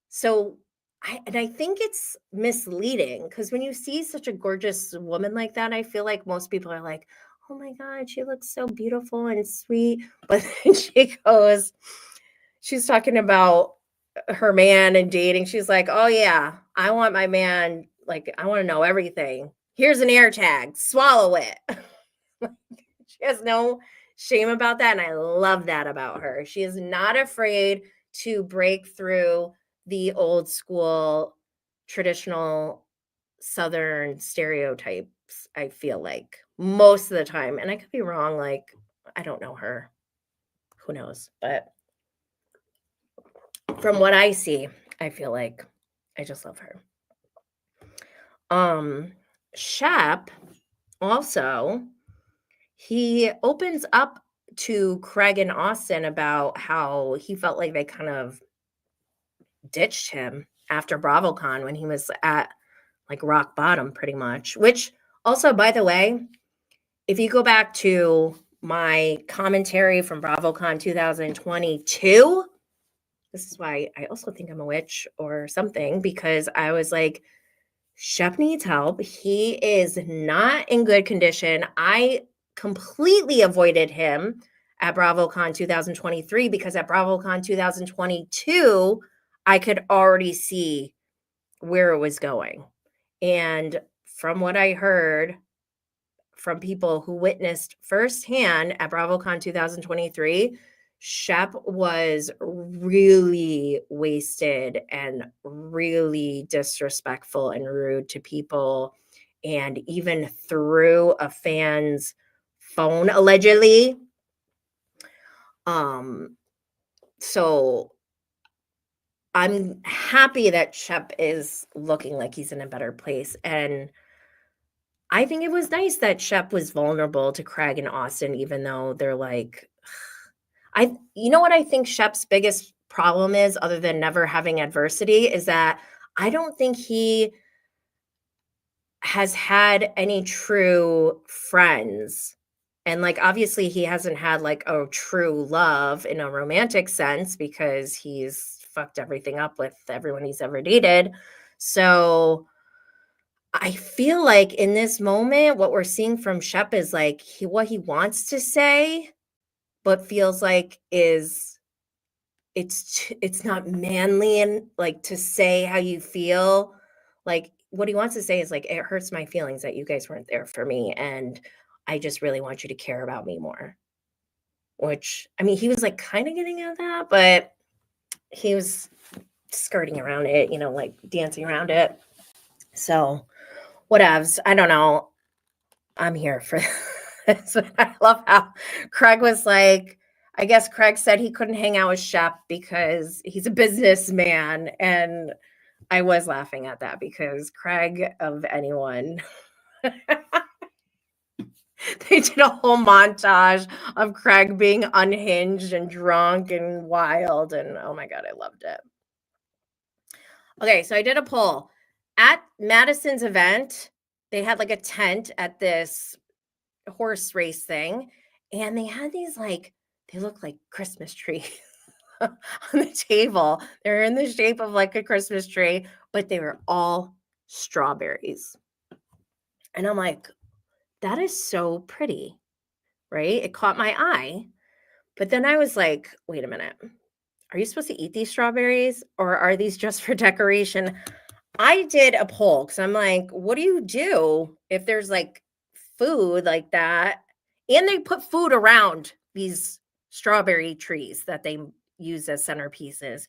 So I think it's misleading because when you see such a gorgeous woman like that, I feel like most people are like, oh my God, she looks so beautiful and sweet. But then she's talking about her man and dating. She's like, oh yeah, I want my man, like, I want to know everything. Here's an air tag, swallow it. She has no shame about that. And I love that about her. She is not afraid to break through the old school traditional Southern stereotypes, I feel like most of the time. And I could be wrong. Like, I don't know her. Who knows? But from what I see, I feel like I just love her. Shep also, he opens up to Craig and Austin about how he felt like they kind of ditched him after BravoCon when he was at like rock bottom pretty much, which also, by the way, if you go back to my commentary from BravoCon 2022, this is why I also think I'm a witch or something, because I was like, Shep needs help. He is not in good condition. I completely avoided him at BravoCon 2023 because at BravoCon 2022, I could already see where it was going. And from what I heard from people who witnessed firsthand at BravoCon 2023, Shep was really wasted and really disrespectful and rude to people, and even threw a fan's phone allegedly. So I'm happy that Shep is looking like he's in a better place. And I think it was nice that Shep was vulnerable to Craig and Austin, even though they're like, you know what I think Shep's biggest problem is, other than never having adversity, is that I don't think he has had any true friends. And like, obviously he hasn't had like a true love in a romantic sense because he's fucked everything up with everyone he's ever dated. So I feel like in this moment, what we're seeing from Shep is like what he wants to say, but feels like it's not manly and like to say how you feel. Like what he wants to say is like, it hurts my feelings that you guys weren't there for me, and I just really want you to care about me more. Which, I mean, he was like kind of getting at that, but he was skirting around it, you know, like dancing around it. So whatevs. I don't know. I'm here for this. I love how Craig was like, I guess Craig said he couldn't hang out with Shep because he's a businessman. And I was laughing at that because Craig, of anyone, they did a whole montage of Craig being unhinged and drunk and wild. And oh my God, I loved it. Okay, so I did a poll. At Madison's event, they had like a tent at this horse race thing, and they had these like, they look like Christmas trees on the table. They're in the shape of like a Christmas tree, but they were all strawberries. And I'm like, that is so pretty, right? It caught my eye. But then I was like, wait a minute. Are you supposed to eat these strawberries, or are these just for decoration? I did a poll because I'm like, what do you do if there's like food like that? And they put food around these strawberry trees that they use as centerpieces.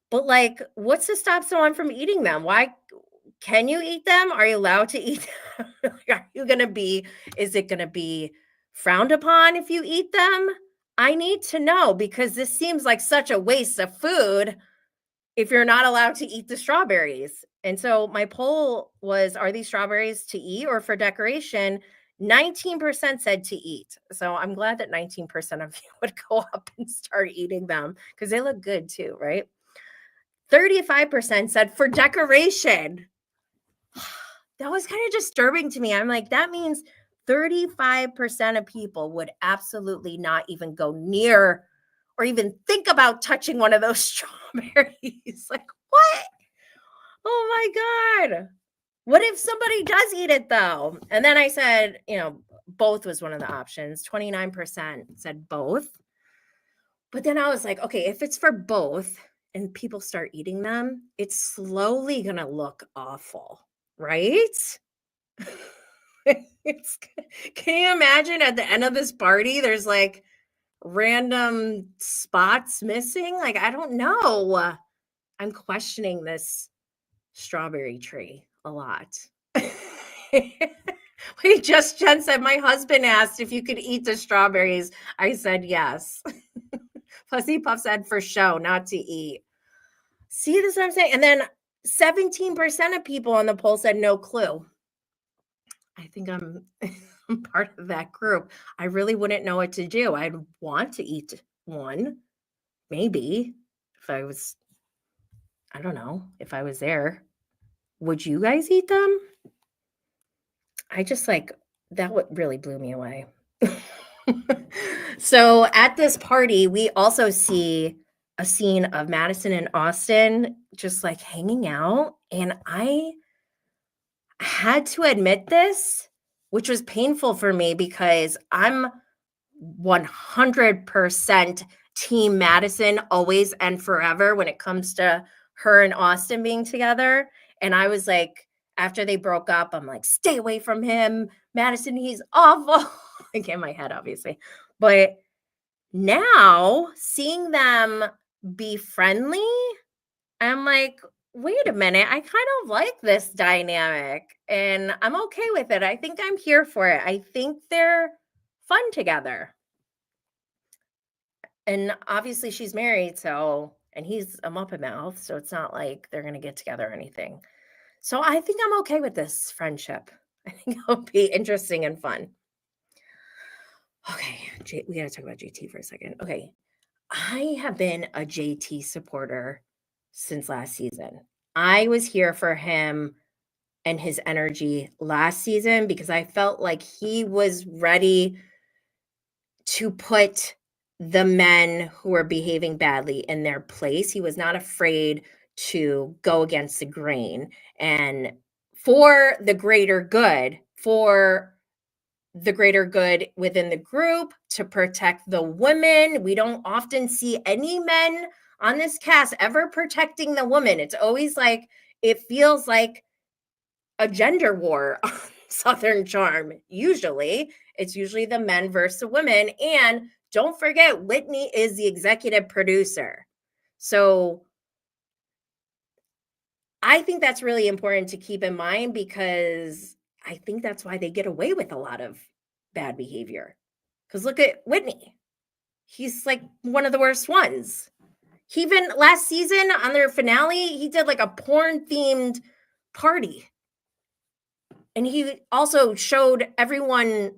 But like, what's to stop someone from eating them? Why can you eat them? Are you allowed to eat them? Is it going to be frowned upon if you eat them? I need to know, because this seems like such a waste of food if you're not allowed to eat the strawberries. And so my poll was, are these strawberries to eat or for decoration? 19% said to eat. So I'm glad that 19% of you would go up and start eating them because they look good too, right? 35% said for decoration. That was kind of disturbing to me. I'm like, that means 35% of people would absolutely not even go near or even think about touching one of those strawberries. Like, what? Oh my God. What if somebody does eat it though? And then I said, both was one of the options. 29% said both. But then I was like, okay, if it's for both and people start eating them, it's slowly going to look awful, right? Can you imagine at the end of this party, there's like random spots missing? Like, I don't know. I'm questioning this strawberry tree a lot. Wait, Jen said, my husband asked if you could eat the strawberries. I said yes. Fuzzy Puff said for show, not to eat. See, this is what I'm saying? And then 17% of people on the poll said no clue. I think I'm part of that group. I really wouldn't know what to do. I'd want to eat one, maybe, if I was, I don't know, if I was there. Would you guys eat them? I just that what really blew me away. So at this party, we also see a scene of Madison and Austin just like hanging out. And I had to admit this, which was painful for me because I'm 100% team Madison always and forever when it comes to her and Austin being together. And I was like, after they broke up, I'm like, stay away from him. Madison, he's awful. Like in my head, obviously. But now seeing them be friendly, I'm like, wait a minute. I kind of like this dynamic and I'm okay with it. I think I'm here for it. I think they're fun together. And obviously she's married, and he's a Muppet Mouth, so it's not like they're going to get together or anything. So I think I'm okay with this friendship. I think it'll be interesting and fun. Okay, we got to talk about JT for a second. Okay, I have been a JT supporter since last season. I was here for him and his energy last season because I felt like he was ready to put the men who were behaving badly in their place. He was not afraid to go against the grain and for the greater good within the group, to protect the women. We don't often see any men on this cast ever protecting the woman. It's always like, it feels like a gender war on Southern Charm. It's usually the men versus the women. And don't forget, Whitney is the executive producer. So I think that's really important to keep in mind because I think that's why they get away with a lot of bad behavior. Because look at Whitney. He's like one of the worst ones. He even last season on their finale, he did like a porn-themed party. And he also showed everyone,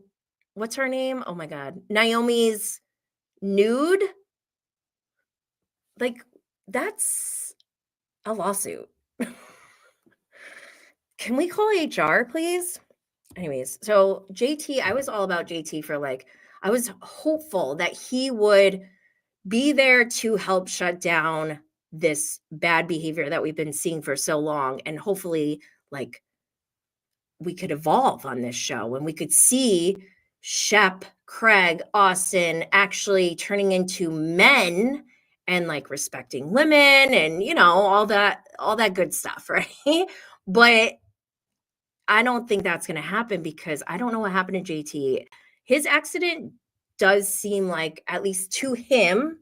what's her name? Oh my God. Naomi's nude. Like, that's a lawsuit. Can we call HR, please? Anyways, so JT, I was all about JT I was hopeful that he would be there to help shut down this bad behavior that we've been seeing for so long. And hopefully, we could evolve on this show and we could see Shep, Craig, Austin actually turning into men and respecting women and, all that good stuff, right? But I don't think that's going to happen because I don't know what happened to JT. His accident does seem like, at least to him,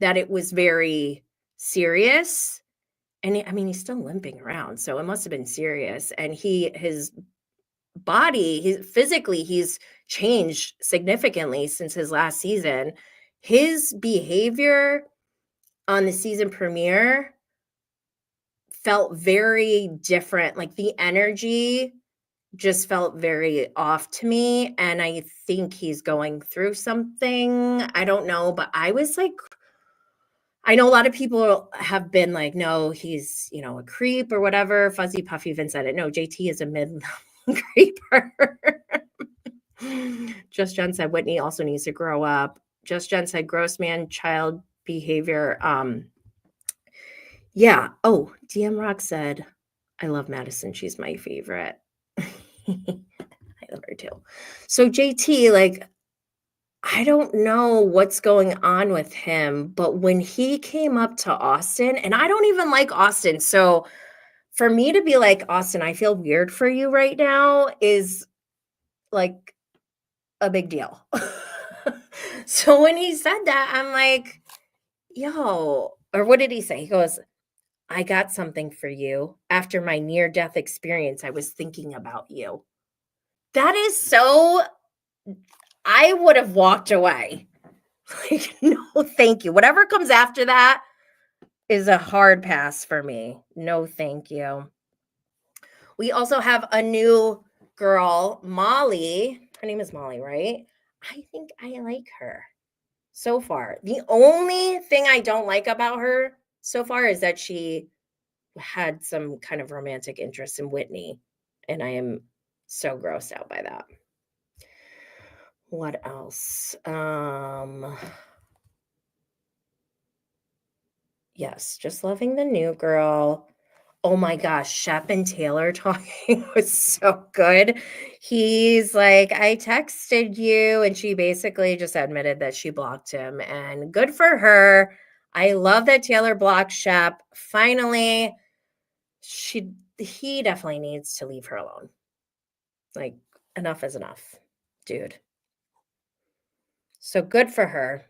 that it was very serious. And he's still limping around, so it must have been serious. And his body, physically, he's changed significantly since his last season. His behavior on the season premiere felt very different. The energy just felt very off to me. And I think he's going through something. I don't know, but I was I know a lot of people have been no, he's, a creep or whatever. Fuzzy Puff even said it. No, JT is a mid-level creeper. Just Jen said Whitney also needs to grow up. Just Jen said gross man child behavior. Yeah. Oh, DM Rock said, I love Madison. She's my favorite. I love her too. So JT, like, I don't know what's going on with him, but when he came up to Austin, and I don't even like Austin. So for me to be like, Austin, I feel weird for you right now is like a big deal. So when he said that, I'm like, yo, or what did he say? He goes, I got something for you. After my near-death experience, I was thinking about you. That is so, I would have walked away. Like, no, thank you. Whatever comes after that is a hard pass for me. No, thank you. We also have a new girl, Molly. Her name is Molly, right? I think I like her so far. The only thing I don't like about her so far is that she had some kind of romantic interest in Whitney, and I am so grossed out by that. What else? Yes, just loving the new girl. Oh my gosh, Shep and Taylor talking was so good. He's like, I texted you, and she basically just admitted that she blocked him, and good for her. I love that Taylor blocked Shep. Finally, he definitely needs to leave her alone. Like, enough is enough, dude. So good for her.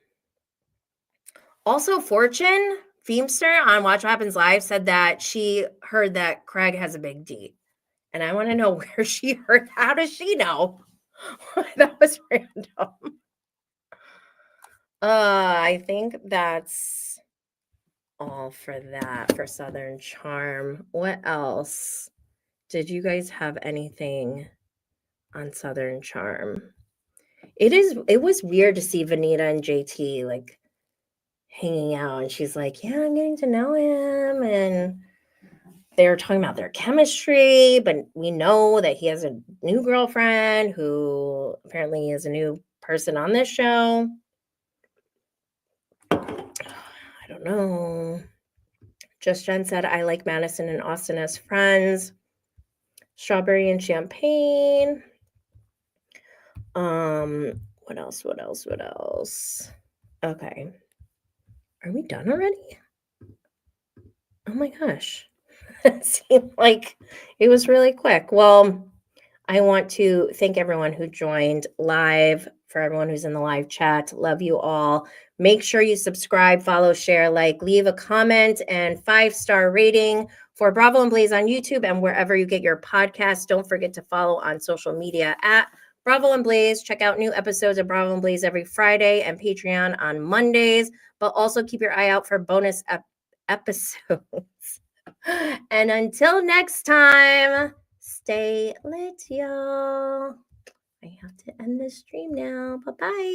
Also, Fortune Feemster on Watch What Happens Live said that she heard that Craig has a big D. And I want to know where she heard. How does she know? That was random. I think that's all for that, for Southern Charm. What else? Did you guys have anything on Southern Charm? It was weird to see Vanita and JT like hanging out, and she's like, yeah, I'm getting to know him, and they were talking about their chemistry, but we know that he has a new girlfriend who apparently is a new person on this show. I don't know. Just Jen said, I like Madison and Austin as friends. Strawberry and champagne. What else? Okay. Are we done already? Oh my gosh. It seemed like it was really quick. Well, I want to thank everyone who joined live, for everyone who's in the live chat. Love you all. Make sure you subscribe, follow, share, like, leave a comment, and 5-star rating for Bravo and Blaze on YouTube and wherever you get your podcasts. Don't forget to follow on social media at Bravo and Blaze. Check out new episodes of Bravo and Blaze every Friday and Patreon on Mondays, but also keep your eye out for bonus episodes. And until next time, stay lit, y'all. I have to end this stream now. Bye-bye.